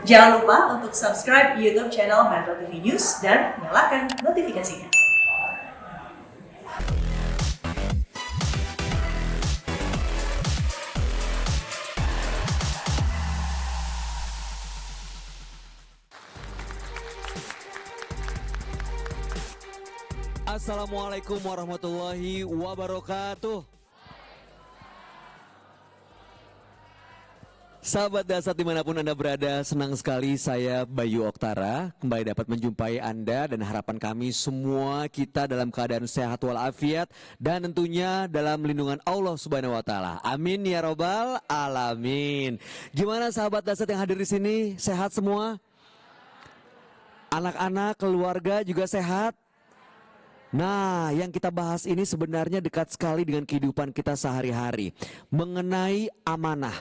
Jangan lupa untuk subscribe YouTube channel Metro TV News dan nyalakan notifikasinya. Assalamualaikum warahmatullahi wabarakatuh. Sahabat Dasat dimanapun Anda berada, senang sekali saya Bayu Oktara kembali dapat menjumpai Anda dan harapan kami semua kita dalam keadaan sehat walafiat dan tentunya dalam lindungan Allah Subhanahu wa taala. Amin ya robbal alamin. Gimana sahabat Dasat yang hadir di sini? Sehat semua? Anak-anak, keluarga juga sehat? Nah, yang kita bahas ini sebenarnya dekat sekali dengan kehidupan kita sehari-hari, mengenai amanah.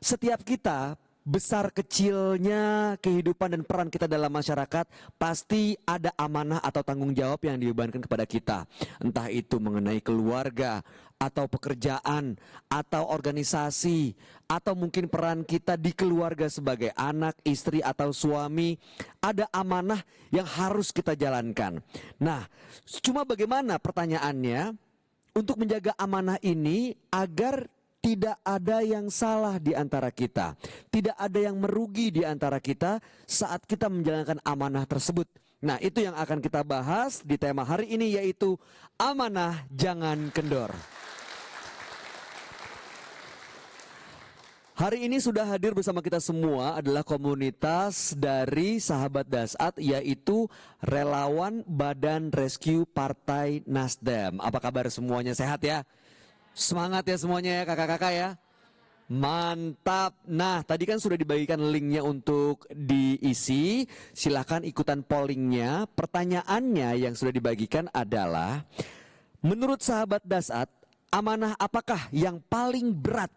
Setiap kita, besar kecilnya kehidupan dan peran kita dalam masyarakat, pasti ada amanah atau tanggung jawab yang dibebankan kepada kita. Entah itu mengenai keluarga, atau pekerjaan, atau organisasi, atau mungkin peran kita di keluarga sebagai anak, istri, atau suami. Ada amanah yang harus kita jalankan. Nah, cuma bagaimana pertanyaannya untuk menjaga amanah ini agar tidak ada yang salah di antara kita, tidak ada yang merugi di antara kita saat kita menjalankan amanah tersebut. Nah, itu yang akan kita bahas di tema hari ini, yaitu amanah jangan kendor. Hari ini sudah hadir bersama kita semua adalah komunitas dari sahabat Dasat, yaitu relawan Badan Rescue Partai Nasdem. Apa kabar semuanya, sehat ya? Semangat ya semuanya ya kakak-kakak ya. Mantap. Nah, tadi kan sudah dibagikan linknya untuk diisi. Silahkan ikutan pollingnya. Pertanyaannya yang sudah dibagikan adalah, menurut sahabat Dasat, amanah apakah yang paling berat?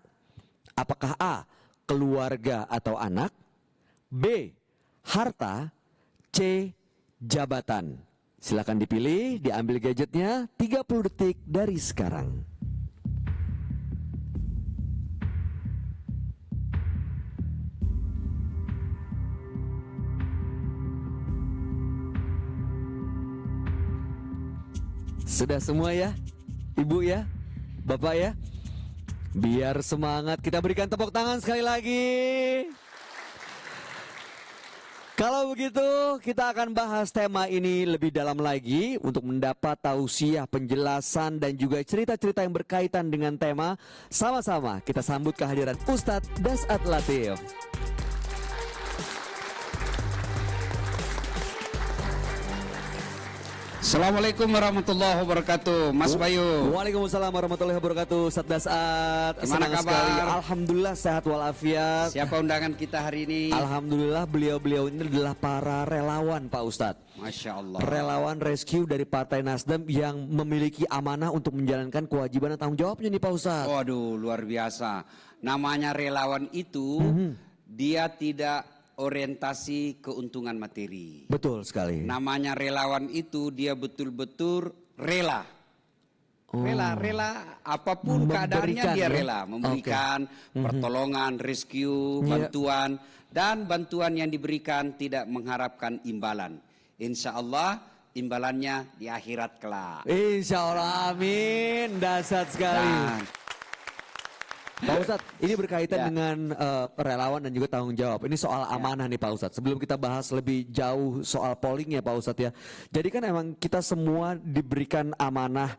Apakah A, keluarga atau anak? B, harta? C, jabatan? Silahkan dipilih, diambil gadgetnya 30 detik dari sekarang. Sudah semua ya, Ibu ya, Bapak ya? Biar semangat, kita berikan tepuk tangan sekali lagi. Kalau begitu, kita akan bahas tema ini lebih dalam lagi untuk mendapat tausiah, penjelasan, dan juga cerita-cerita yang berkaitan dengan tema. Sama-sama kita sambut kehadiran Ustadz Dasat Latif. Assalamualaikum warahmatullahi wabarakatuh, Mas Bayu. Waalaikumsalam warahmatullahi wabarakatuh, Ustadz Dasat. Gimana Senang kabar? sekali. Alhamdulillah sehat walafiat. Siapa undangan kita hari ini? Alhamdulillah beliau-beliau ini adalah para relawan Pak Ustadz. Masya Allah. Relawan rescue dari Partai Nasdem yang memiliki amanah untuk menjalankan kewajiban dan tanggung jawabnya nih Pak Ustadz. Waduh, luar biasa. Namanya relawan itu, dia tidak orientasi keuntungan materi. Betul sekali. Namanya relawan itu dia betul-betul rela. Rela apapun keadaannya dia ya? rela. Memberikan pertolongan, rescue, bantuan. Dan bantuan yang diberikan tidak mengharapkan imbalan. Insya Allah imbalannya di akhirat kelak. Insya Allah, amin. Dasar sekali. Pak Ustadz, ini berkaitan dengan relawan dan juga tanggung jawab. Ini soal amanah nih Pak Ustadz. Sebelum kita bahas lebih jauh soal pollingnya Pak Ustadz ya. Jadi kan emang kita semua diberikan amanah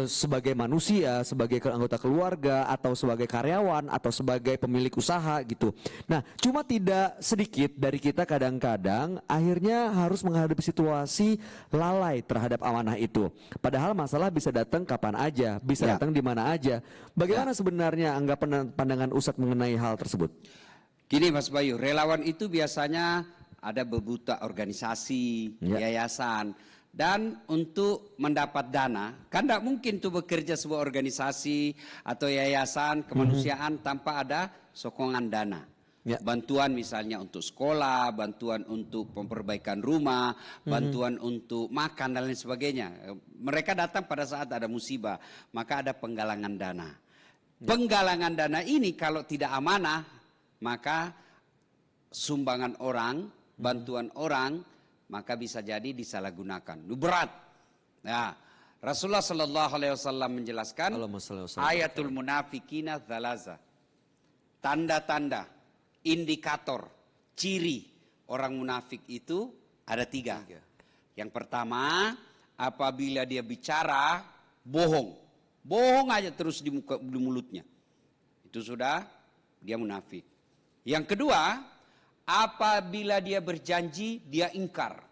sebagai manusia, sebagai anggota keluarga, atau sebagai karyawan, atau sebagai pemilik usaha gitu. Nah, cuma tidak sedikit dari kita kadang-kadang akhirnya harus menghadapi situasi lalai terhadap amanah itu. Padahal masalah bisa datang kapan aja, bisa datang di mana aja. Bagaimana sebenarnya pandangan Ustadz mengenai hal tersebut? Gini Mas Bayu, relawan itu biasanya ada bebuta organisasi, yayasan. Dan untuk mendapat dana, kan tidak mungkin tuh bekerja sebuah organisasi atau yayasan kemanusiaan tanpa ada sokongan dana. Bantuan misalnya untuk sekolah, bantuan untuk memperbaikan rumah, bantuan untuk makan dan lain sebagainya. Mereka datang pada saat ada musibah, maka ada penggalangan dana. Penggalangan dana ini kalau tidak amanah, maka sumbangan orang, bantuan orang, maka bisa jadi disalahgunakan. Itu berat. Nah, Rasulullah Sallallahu Alaihi Wasallam menjelaskan ayatul munafikina dzalaza. Tanda-tanda, indikator, ciri orang munafik itu ada 3. Yang pertama, apabila dia bicara bohong, bohong aja terus di mulutnya, itu sudah dia munafik. Yang kedua, apabila dia berjanji, dia ingkar.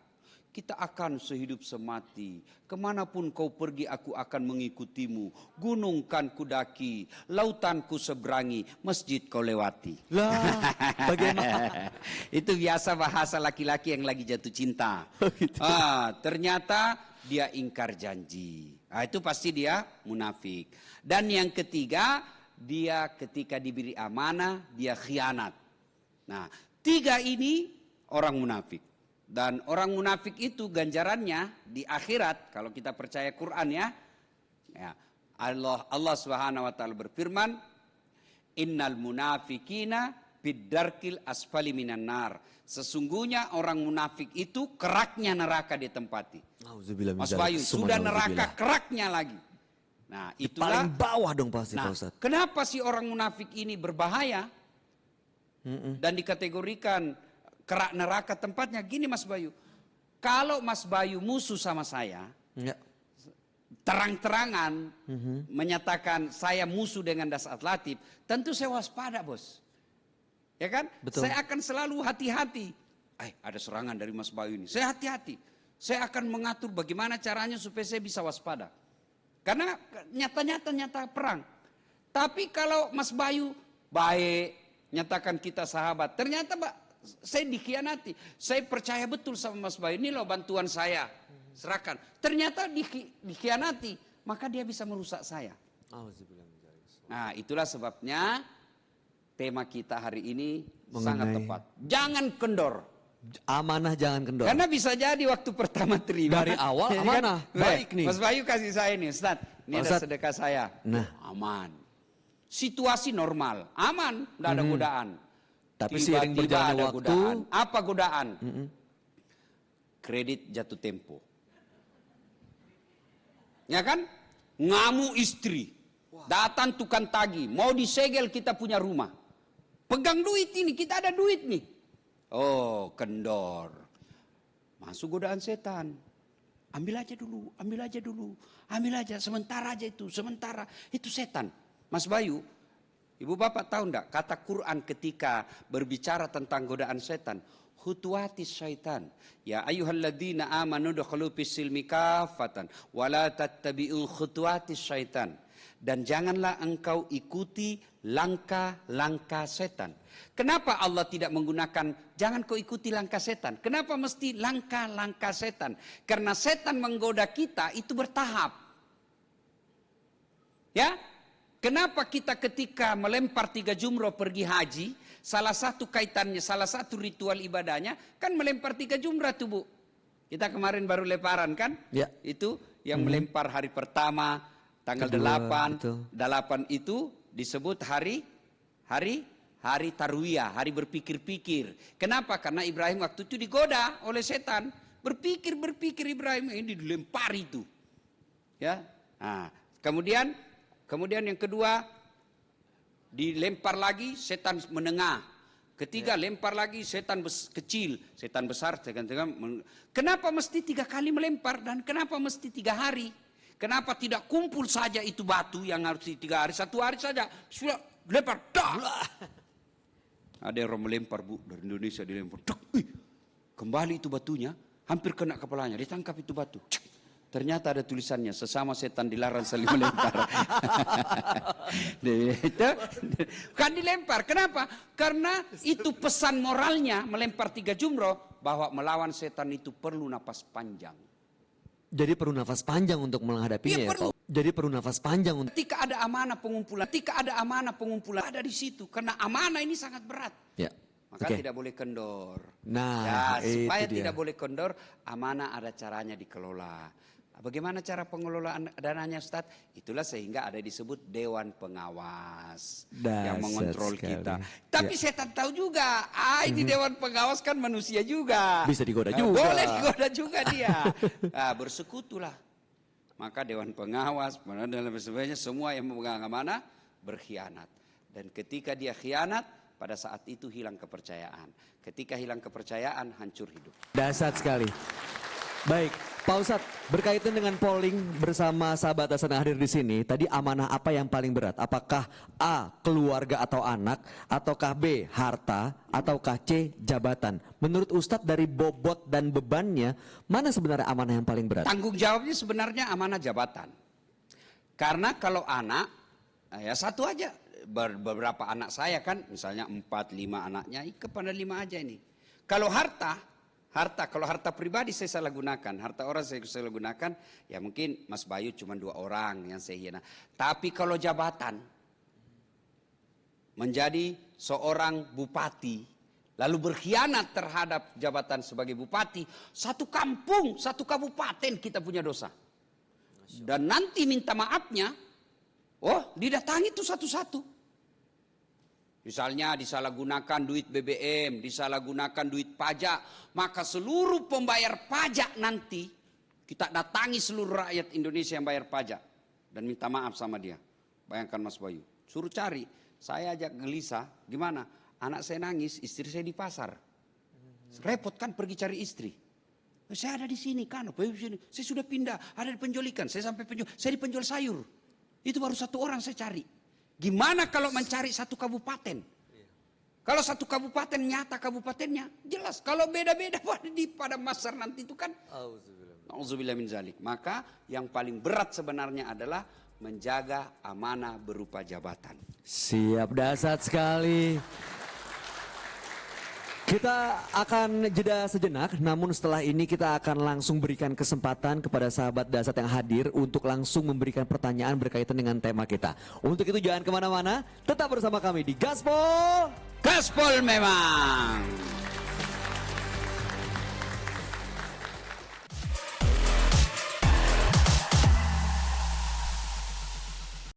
Kita akan sehidup semati. Kemanapun kau pergi, aku akan mengikutimu. Gunung kan kudaki, lautan ku seberangi, masjid kau lewati. Lah, bagaimana? Itu biasa bahasa laki-laki yang lagi jatuh cinta. Gitu. Ternyata dia ingkar janji. Itu pasti dia munafik. Dan yang ketiga, dia ketika diberi amanah, dia khianat. Nah, 3 ini orang munafik. Dan orang munafik itu ganjarannya di akhirat, kalau kita percaya Quran ya Allah Subhanahu wa taala berfirman, innal munafikina biddarkil asfali minan nar. Sesungguhnya orang munafik itu keraknya neraka ditempati. Mas Bayu, sudah neraka keraknya lagi. Nah, itulah paling bawah dong pasti, nah, Pak Ustadz. kenapa sih orang munafik ini berbahaya dan dikategorikan kerak neraka tempatnya? Gini Mas Bayu, kalau Mas Bayu musuh sama saya, terang-terangan menyatakan saya musuh dengan Dasat Latif, tentu saya waspada bos. Ya kan? Betul. Saya akan selalu hati-hati. Ada serangan dari Mas Bayu ini, saya hati-hati. Saya akan mengatur bagaimana caranya supaya saya bisa waspada. Karena nyata perang. Tapi kalau Mas Bayu baik, nyatakan kita sahabat, ternyata saya dikhianati. Saya percaya betul sama Mas Bayu, ini loh bantuan saya, serahkan. Ternyata dikhianati, maka dia bisa merusak saya. Nah, itulah sebabnya tema kita hari ini sangat tepat. Jangan kendor. Amanah jangan kendor. Karena bisa jadi waktu pertama terima. Dari awal amanah. Baik nih. Mas Bayu kasih saya nih, Ustaz. Ini ada sedekah saya. Nah, aman. Situasi normal, aman, tidak ada godaan. Tapi seiring berjalannya waktu, godaan. Apa godaan? Kredit jatuh tempo. Ya kan? Ngamu istri. Datang tukang tagih, mau disegel kita punya rumah. Pegang duit ini, kita ada duit nih. Oh, kendor. Masuk godaan setan. Ambil aja dulu, ambil aja dulu. Ambil aja, sementara aja itu, sementara. Itu setan. Mas Bayu, Ibu Bapak tahu enggak kata Quran ketika berbicara tentang godaan setan? Khutuwatis syaitan. Ya ayyuhalladzina amanu dukhulu fis-silmi kaffatan wa la tattabi'u khutuwatis syaitan. Dan janganlah engkau ikuti langkah-langkah setan. Kenapa Allah tidak menggunakan jangan kau ikuti langkah setan? Kenapa mesti langkah-langkah setan? Karena setan menggoda kita itu bertahap. Ya? Kenapa kita ketika melempar 3 jumroh pergi haji, salah satu kaitannya, salah satu ritual ibadahnya, kan melempar 3 jumrah tuh Bu. Kita kemarin baru lebaran kan? Ya. Itu yang melempar hari pertama, tanggal Kedua, 8. betul. 8 itu disebut hari tarwiyah, hari berpikir-pikir. Kenapa? Karena Ibrahim waktu itu digoda oleh setan. Berpikir Ibrahim ini dilempar itu. Ya. Nah, kemudian yang kedua dilempar lagi setan menengah. Ketiga lempar lagi setan kecil, setan besar. Kenapa mesti 3 kali melempar dan kenapa mesti 3 hari? Kenapa tidak kumpul saja itu batu yang harus 3 hari, 1 hari saja sudah lempar. Ada orang melempar Bu dari Indonesia dilempar. Kembali itu batunya, hampir kena kepalanya, ditangkap itu batu. Ternyata ada tulisannya, sesama setan dilarang saling melempar. Kan dilempar, kenapa? Karena itu pesan moralnya melempar 3 jumroh, bahwa melawan setan itu perlu napas panjang. Jadi perlu nafas panjang untuk menghadapinya ya Pak. Jadi perlu nafas panjang untuk. Ketika ada amanah pengumpulan, ada di situ. Karena amanah ini sangat berat. Ya. Maka tidak boleh kendor. Nah, supaya itu dia. tidak boleh kendor, amanah ada caranya dikelola. Bagaimana cara pengelolaan dananya Ustadz? Itulah sehingga ada disebut Dewan Pengawas yang mengontrol sekali. kita. Tapi setan tahu juga, ini Dewan Pengawas kan manusia juga. Bisa digoda juga. Boleh digoda juga dia. Bersekutulah. Maka Dewan Pengawas, dan sebagainya, semua yang memegang amanah berkhianat. Dan ketika dia khianat, pada saat itu hilang kepercayaan. Ketika hilang kepercayaan, hancur hidup. Dahsyat sekali. Baik, Pak Ustadz, berkaitan dengan polling bersama sahabat Hasan yang hadir di sini, tadi amanah apa yang paling berat? Apakah A, keluarga atau anak, ataukah B, harta, ataukah C, jabatan? Menurut Ustadz dari bobot dan bebannya, mana sebenarnya amanah yang paling berat? Tanggung jawabnya sebenarnya amanah jabatan. Karena kalau anak, ya satu aja. Beberapa anak saya kan, misalnya 4, 5 anaknya, kepada 5 aja ini. Kalau kalau harta pribadi saya salah gunakan, harta orang saya salah gunakan, ya mungkin Mas Bayu cuma 2 orang yang saya hina. Tapi kalau jabatan, menjadi seorang bupati, lalu berkhianat terhadap jabatan sebagai bupati, satu kampung, satu kabupaten kita punya dosa. Dan nanti minta maafnya, didatangi tuh satu-satu. Misalnya disalahgunakan duit BBM, disalahgunakan duit pajak, maka seluruh pembayar pajak nanti kita datangi seluruh rakyat Indonesia yang bayar pajak dan minta maaf sama dia. Bayangkan Mas Bayu, suruh cari, saya ajak gelisah, gimana? Anak saya nangis, istri saya di pasar. Repot kan pergi cari istri. Saya ada di sini kan, saya sudah pindah, ada di penjual ikan, saya di penjual sayur. Itu baru 1 orang saya cari. Gimana kalau mencari satu kabupaten? Kalau satu kabupaten nyata kabupatennya jelas. Kalau beda-beda pada masar nanti itu kan. Auzubillah min zalik. Maka yang paling berat sebenarnya adalah menjaga amanah berupa jabatan. Siap, dahsyat sekali. Kita akan jeda sejenak, namun setelah ini kita akan langsung berikan kesempatan kepada sahabat Dahsyat yang hadir untuk langsung memberikan pertanyaan berkaitan dengan tema kita. Untuk itu jangan kemana-mana, tetap bersama kami di Gaspol. Gaspol memang.